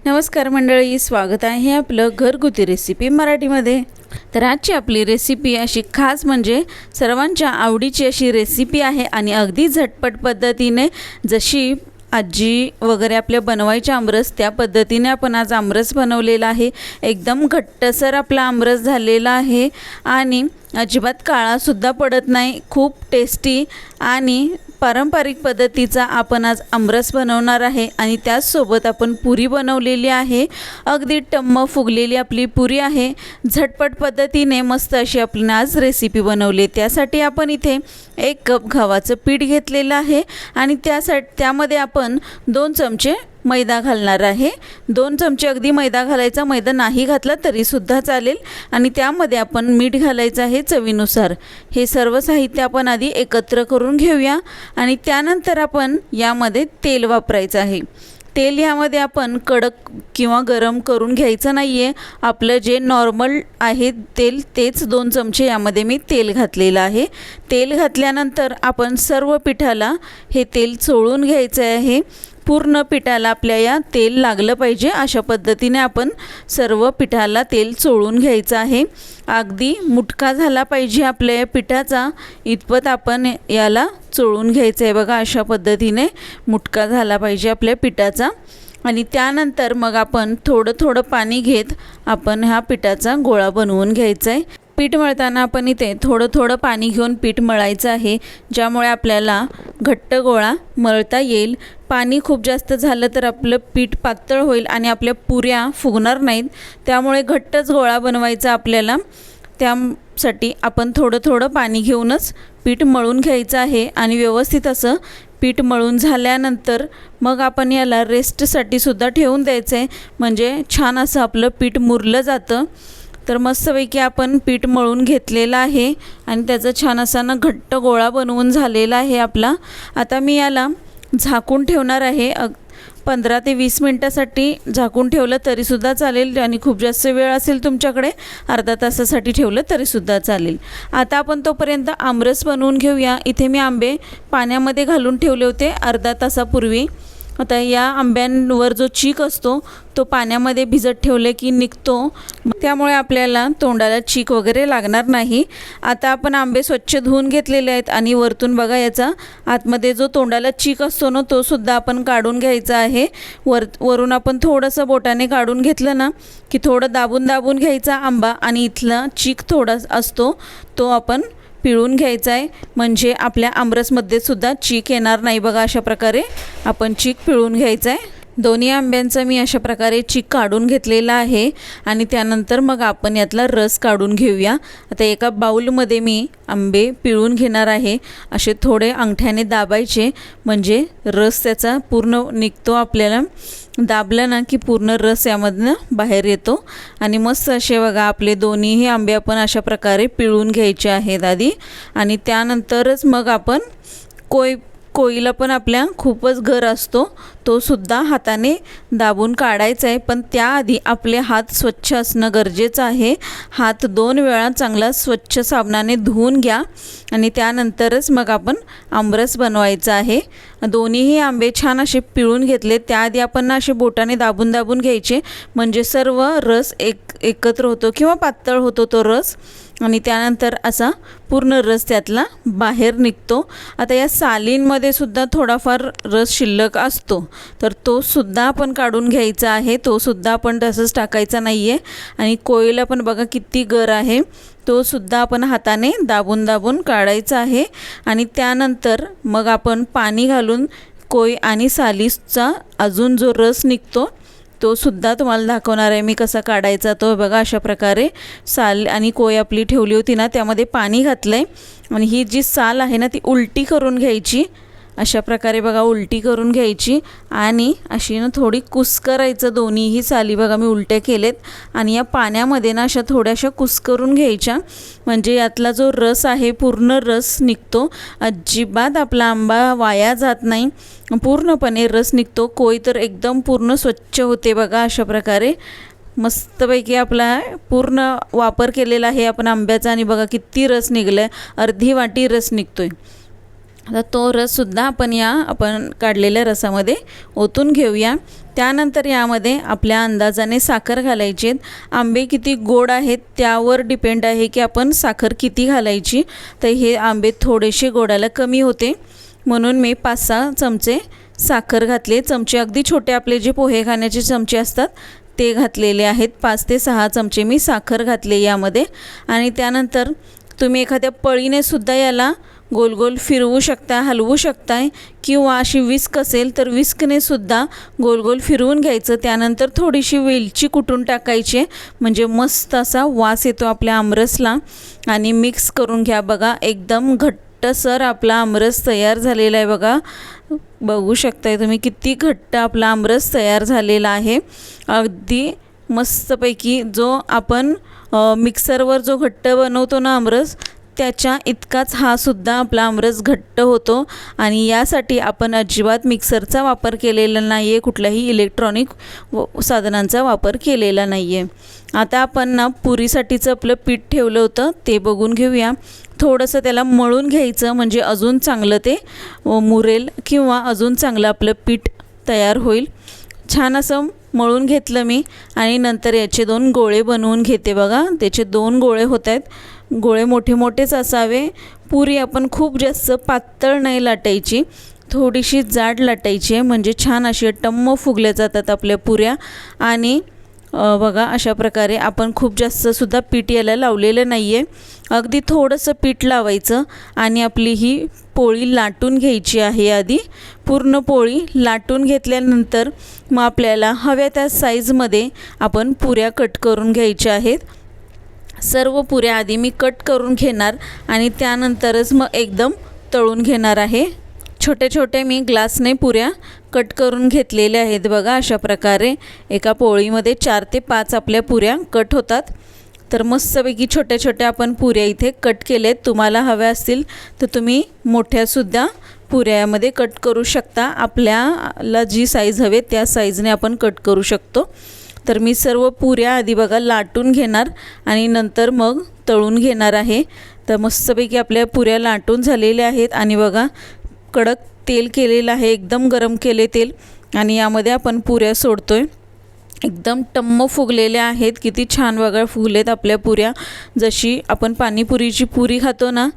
नमस्कार मंडळी, स्वागत आहे आपलं घरगुती रेसिपी मराठीमध्ये। तर आजची आपली रेसिपी अशी खास म्हणजे सर्वांच्या आवडीची अशी रेसिपी आहे आणि अगदी झटपट पद्धतीने जशी आजी वगैरे आपल्या बनवायच्या आमरस त्या पद्धतीने आपण आज आमरस बनवलेला आहे। एकदम घट्टसर आपला आमरस झालेला आहे आणि अजिबात काळासुद्धा पडत नाही। खूप टेस्टी आणि पारंपरिक पद्धतीचा आपण आज आमरस बनवणार आहे आणि त्याचसोबत आपण पुरी बनवलेली आहे। अगदी टम्म फुगलेली आपली पुरी आहे। झटपट पद्धतीने मस्त अशी आपण आज रेसिपी बनवली। त्यासाठी आपण इथे 1 कप गव्हाचं पीठ घेतलेलं आहे आणि त्यामध्ये आपण 2 चमचे मैदा घालणार आहे। 2 चमचे अगदी मैदा घालायचा, मैदा नाही घातला तरी सुद्धा चालेल। आणि त्यामध्ये आपण मीठ घालायचं आहे चवीनुसार। हे सर्व साहित्य आपण आधी एकत्र करून घेऊया आणि त्यानंतर आपण यामध्ये तेल वापरायचं आहे। तेल यामध्ये आपण कडक किंवा गरम करून घ्यायचं नाही आहे। आपलं जे नॉर्मल आहे तेल तेच 2 चमचे यामध्ये मी तेल घातलेलं आहे। तेल घातल्यानंतर आपण सर्व पिठाला हे तेल चोळून घ्यायचं आहे। पूर्ण पिठाला आपल्या या तेल लागलं पाहिजे अशा पद्धतीने आपण सर्व पिठाला तेल चोळून घ्यायचं आहे। अगदी मुटका झाला पाहिजे आपल्या या पिठाचा इतपत आपण याला चोळून घ्यायचं आहे। बघा अशा पद्धतीने मुटका झाला पाहिजे आपल्या पिठाचा। आणि त्यानंतर मग आपण थोडं थोडं पाणी घेत आपण हा पिठाचा गोळा बनवून घ्यायचा आहे। पीठ मळताना आपण इथे थोडं थोडं पाणी घेऊन पीठ मळायचं आहे, ज्यामुळे आपल्याला घट्ट गोळा मळता येईल। पाणी खूप जास्त झालं तर आपलं पीठ पातळ होईल आणि आपल्या पुऱ्या फुगणार नाहीत, त्यामुळे घट्टच गोळा बनवायचा आपल्याला। त्यासाठी आपण थोडं थोडं पाणी घेऊनच पीठ मळून घ्यायचं आहे आणि व्यवस्थित असं पीठ मळून झाल्यानंतर मग आपण याला रेस्टसाठी सुद्धा ठेवून द्यायचं आहे, म्हणजे छान असं आपलं पीठ मुरलं जातं। तर मस्तपैकी आपण पीठ मळून घेतलेलं आहे आणि त्याचा छान असा घट्ट गोळा बनवून झालेला आहे आपला। आता मी याला झाकून ठेवणार आहे। 15 ते 20 मिनिटासाठी झाकून ठेवलं तरीसुद्धा चालेल आणि खूप जास्त वेळ असेल तुमच्याकडे अर्धा तासासाठी ठेवलं तरीसुद्धा चालेल। आता आपण तोपर्यंत आमरस बनवून घेऊया। इथे मी आंबे पाण्यामध्ये घालून ठेवले होते अर्धा तासापूर्वी। आता या आंब्यांवर जो चीक असतो तो पाण्यामध्ये भिजत ठेवले की निघतो, त्यामुळे आपल्याला तोंडाला चीक वगैरे लागणार नाही। आता आपण आंबे स्वच्छ धुवून घेतलेले आहेत आणि वरतून बघा याचा आतमध्ये जो तोंडाला चीक असतो ना तो सुद्धा आपण काढून घ्यायचा आहे। वरून आपण थोडंसं बोटाने काढून घेतलं ना की थोडं दाबून दाबून घ्यायचा आंबा आणि इथला चीक थोडा असतो तो आपण पिळून घ्यायचा आहे, म्हणजे आपल्या आमरसमध्ये सुद्धा चीक येणार नाही। बघा अशा प्रकारे आपण चीक पिळून घ्यायचा आहे। दोन्ही आंब्यांचा मी अशा प्रकारे चीक काढून घेतलेला आहे आणि त्यानंतर मग आपण यातला रस काढून घेऊया। आता एका बाउलमध्ये मी आंबे पिळून घेणार आहे। असे थोडे अंगठ्याने दाबायचे म्हणजे रस त्याचा पूर्ण निघतो। आपल्याला दाबलं ना की पूर्ण रस यामधनं बाहेर येतो आणि मस्त असे बघा आपले दोन्हीही आंबे आपण अशा प्रकारे पिळून घ्यायचे आहेत आधी आणि त्यानंतरच मग आपण कोईला पण आपल्या खूपच घर असतो तो सुद्धा हाताने दाबून काढायचा आहे, पण त्याआधी आपले हात स्वच्छ असणं गरजेचं आहे। हात 2 वेळा चांगला स्वच्छ साबणाने धुवून घ्या आणि त्यानंतरच मग आपण आमरस बनवायचा आहे। दोन्हीही आंबे छान असे पिळून घेतले, त्याआधी आपण असे बोटाने दाबून दाबून घ्यायचे म्हणजे सर्व रस एकत्र होतो किंवा पातळ होतो तो रस आणि त्यानंतर असा पूर्ण रस त्यातला बाहेर निघतो। आता या सालींमध्ये सुद्धा थोडाफार रस शिल्लक असतो तर तो सुद्धा आपण काढून घ्यायचा आहे, तो सुद्धा आपण तसंच टाकायचा नाही आहे। आणि कोळीला पण बघा किती गर आहे तो सुद्धा आपण हाताने दाबून दाबून काढायचा आहे आणि त्यानंतर मग आपण पाणी घालून कोई आणि सालीचा अजून जो रस निघतो तो सुद्धा तुम्हाला दाखवणार आहे मी कसा काढायचा। तो बघा अशा प्रकारे साल आणि कोय आपली ठेवली होती ना त्यामध्ये पाणी घातलं आहे आणि ही जी साल आहे ना ती उलटी करून घ्यायची। अशा प्रकारे बघा उलटी करून घ्यायची आणि अशी ना थोडी कुस्करायचं। दोन्हीही साली बघा मी उलट्या केलेत आणि या पाण्यामध्ये ना अशा थोड्याशा कुस्करून घ्यायच्या म्हणजे यातला जो रस आहे पूर्ण रस निघतो। अजिबात आपला आंबा वाया जात नाही, पूर्णपणे रस निघतो। कोई तर एकदम पूर्ण स्वच्छ होते बघा अशा प्रकारे मस्तपैकी आपला पूर्ण वापर केलेला आहे आपण आंब्याचा आणि बघा किती रस निघला आहे, अर्धी वाटी रस निघतोय। आता तो रससुद्धा आपण काढलेल्या रसामध्ये ओतून घेऊया त्यानंतर यामध्ये आपल्या अंदाजाने साखर घालायची आहे. आंबे किती गोड आहेत त्यावर डिपेंड आहे की आपण साखर किती घालायची. तर हे आंबे थोडेसे गोडाला कमी होते म्हणून मी 5-6 चमचे साखर घातले. चमचे अगदी छोटे आपले जे पोहे खाण्याचे चमचे असतात ते घातलेले आहेत. 5 ते 6 चमचे मी साखर घातले यामध्ये. आणि त्यानंतर तुम्ही एखाद्या पळीने सुद्धा याला गोल गोल फिरवू शकता, हलवू शकताय, किंवा अशी विस्क असेल तर विस्कने सुद्धा गोल गोल फिरवून घ्यायचं. त्यानंतर थोडीशी वेलची कुटून टाकायची म्हणजे मस्त असा वास येतो आपल्या आमरसला. आणि मिक्स करून घ्या. बघा एकदम घट्टसर आपला आमरस तयार झालेला आहे. बघा बघू शकताय तुम्ही किती घट्ट आपला आमरस तयार झालेला आहे. अगदी मस्तपैकी जो आपण मिक्सरवर जो घट्ट बनवतो ना आमरस, त्याच्या इतकाच हा सुद्धा आपला आमरस घट्ट होतो. आणि यासाठी आपण अजिबात मिक्सरचा वापर केलेला नाही आहे, कुठल्याही इलेक्ट्रॉनिक साधनांचा वापर केलेला नाही आहे. आता आपण ना पुरीसाठीचं आपलं पीठ ठेवलं होतं ते बघून घेऊया. थोडंसं त्याला मळून घ्यायचं म्हणजे अजून चांगलं ते मुरेल किंवा अजून चांगलं आपलं पीठ तयार होईल. छान असं मळून घेतलं मी आणि नंतर याचे 2 गोळे बनवून घेते. बघा त्याचे 2 गोळे होत आहेत. गोळे मोठे मोठेच असावे. पुरी आपण खूप जास्त पातळ नाही लाटायची, थोडीशी जाड लाटायची आहे म्हणजे छान अशी टम्म फुगल्या जातात आपल्या पुऱ्या. आणि बघा अशा प्रकारे आपण खूप जास्तसुद्धा पीठ याला लावलेलं नाही आहे, अगदी थोडंसं पीठ लावायचं आणि आपली ही पोळी लाटून घ्यायची आहे. आधी पूर्ण पोळी लाटून घेतल्यानंतर मग आपल्याला हव्या त्या साईजमध्ये आपण पुऱ्या कट करून घ्यायच्या आहेत. सर्व पुऱ्या आधी मी कट करून घेणार आणि त्यानंतरच मग एकदम तळून घेणार आहे. छोटे छोटे मी ग्लासने पुऱ्या कट करून घेतलेल्या आहेत. बघा अशा प्रकारे एका पोळीमध्ये 4 ते 5 आपल्या पुऱ्या कट होतात. तर मस्तपैकी छोट्या छोट्या आपण पुऱ्या इथे कट केलेत. तुम्हाला हव्या असतील तर तुम्ही मोठ्यासुद्धा पुऱ्यामध्ये कट करू शकता. आपल्याला जी साईज हवे त्या साईजने आपण कट करू शकतो. तर मी सर्व पुऱ्या आधी बघा लाटून घेणार आणि नंतर मग तळून घेणार आहे. तर मस्तपैकी आपल्या पुऱ्या लाटून झालेल्या आहेत आणि बघा कडक तेल केलेलं आहे, एकदम गरम केले तेल आणि यामध्ये आपण पुऱ्या सोडतोय. एकदम टम्म फुगलेल्या आहेत. किती छान बघा फुगलेत आपल्या पुऱ्या. जशी आपण पाणीपुरीची पुरी खातो ना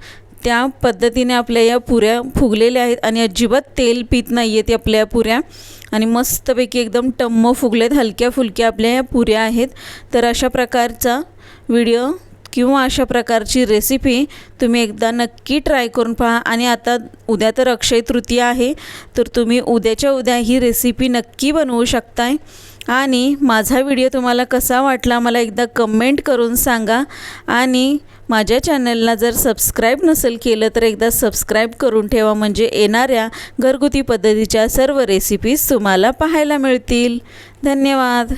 त्या पद्धतीने आपल्या या पुऱ्या फुगलेल्या आहेत आणि अजिबात तेल पीत नाही आहेत आपल्या पुऱ्या. आणि मस्तपैकी एकदम टम्म फुगलेत, हलक्या फुलक्या आपल्या या पुऱ्या आहेत. तर अशा प्रकारचा व्हिडिओ किंवा अशा प्रकारची रेसिपी तुम्ही एकदा नक्की ट्राय करून पहा. आणि आता उद्या तर अक्षय तृतीया आहे, तर तुम्ही उद्याच्या उद्या ही रेसिपी नक्की बनवू शकताय. आणि माझा व्हिडिओ तुम्हाला कसा वाटला मला एकदा कमेंट करून सांगा. आणि माझ्या चॅनलला जर सबस्क्राईब नसेल केलं तर एकदा सबस्क्राईब करून ठेवा म्हणजे येणाऱ्या घरगुती पद्धतीच्या सर्व रेसिपीज तुम्हाला पाहायला मिळतील. धन्यवाद.